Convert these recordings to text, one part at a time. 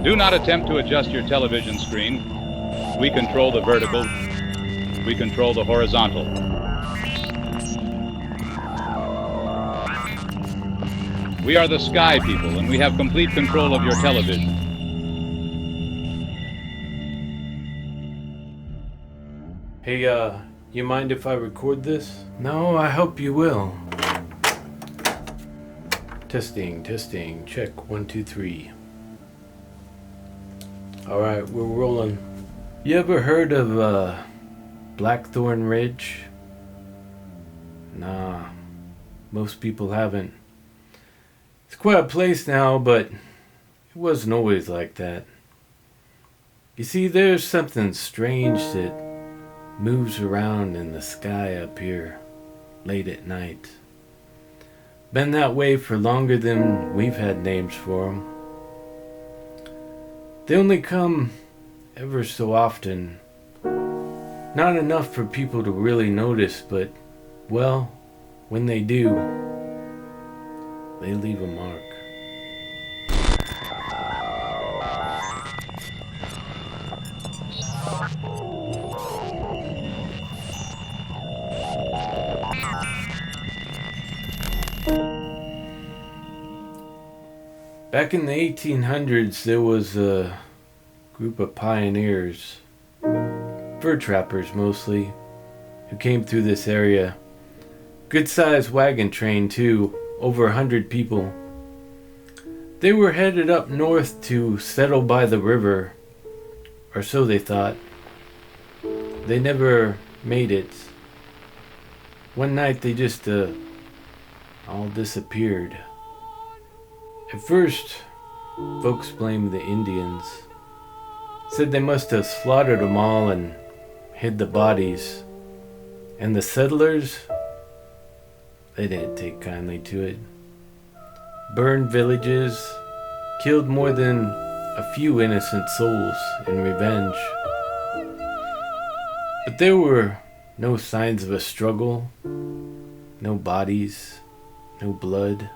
Do not attempt to adjust your television screen. We control the vertical. We control the horizontal. We are the sky people, and we have complete control of your television. Hey, you mind if I record this? No, I hope you will. Testing, check, 1, 2, 3. Alright, we're rolling. You ever heard of, Blackthorn Ridge? Nah, most people haven't. It's quite a place now, but it wasn't always like that. You see, there's something strange that moves around in the sky up here late at night. Been that way for longer than we've had names for them. They only come ever so often. Not enough for people to really notice, but, well, when they do, they leave a mark. Back in the 1800s, there was a group of pioneers, fur trappers mostly, who came through this area. Good-sized wagon train too, over 100 people. They were headed up north to settle by the river, or so they thought. They never made it. One night they just all disappeared. At first, folks blamed the Indians. Said they must have slaughtered them all and hid the bodies. And the settlers, they didn't take kindly to it. Burned villages, killed more than a few innocent souls in revenge. But there were no signs of a struggle, no bodies, no blood.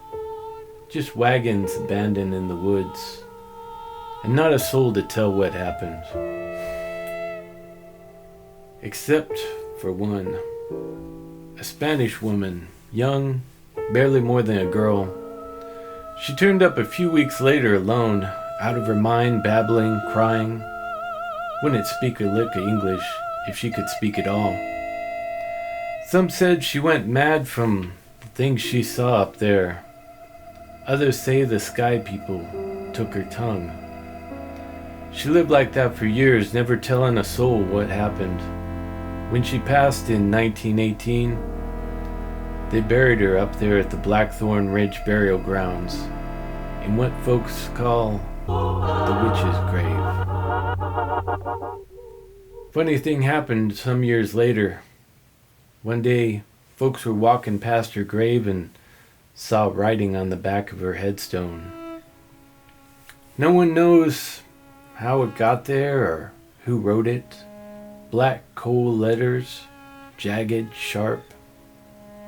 Just wagons abandoned in the woods, and not a soul to tell what happened. Except for one, a Spanish woman, young, barely more than a girl. She turned up a few weeks later alone, out of her mind, babbling, crying. Wouldn't speak a lick of English, if she could speak at all. Some said she went mad from the things she saw up there. Others say the sky people took her tongue. She lived like that for years, never telling a soul what happened. When she passed in 1918, they buried her up there at the Blackthorn Ridge burial grounds, in what folks call the witch's grave. Funny thing happened some years later. One day, folks were walking past her grave and saw writing on the back of her headstone. No one knows how it got there or who wrote it. Black coal letters, jagged, sharp,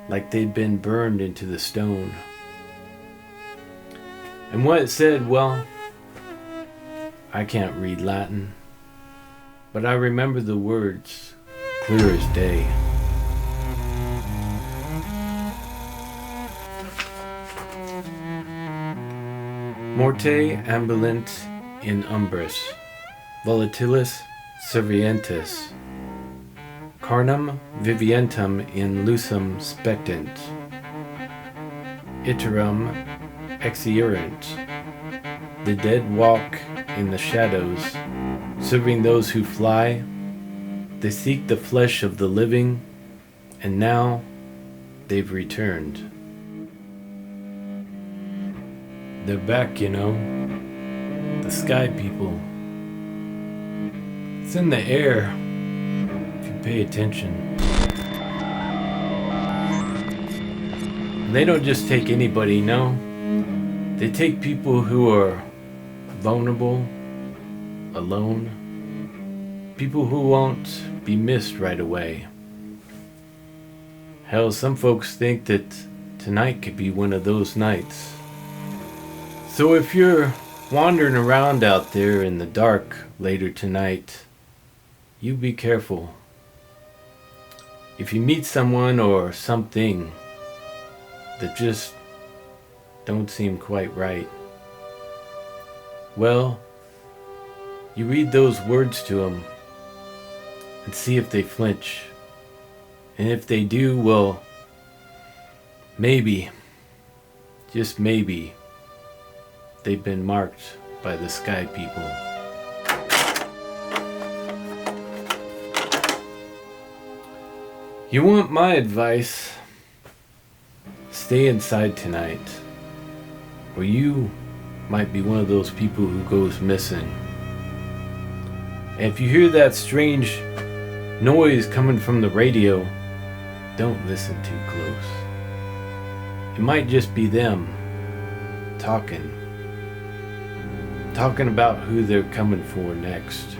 like they'd been burned into the stone. And what it said, well, I can't read Latin, but I remember the words clear as day. Morte ambulant in umbris, volatilis servientis, carnum vivientum in lucem spectant, iterum exierent. The dead walk in the shadows, serving those who fly. They seek the flesh of the living, and now they've returned. They're back, you know. The sky people. It's in the air, if you pay attention. They don't just take anybody, no. They take people who are vulnerable, alone. People who won't be missed right away. Hell, some folks think that tonight could be one of those nights. So if you're wandering around out there in the dark later tonight, you be careful. If you meet someone or something that just don't seem quite right, well, you read those words to them and see if they flinch. And if they do, well, maybe, just maybe, they've been marked by the sky people. You want my advice? Stay inside tonight, or you might be one of those people who goes missing. And if you hear that strange noise coming from the radio, don't listen too close. It might just be them talking about who they're coming for next.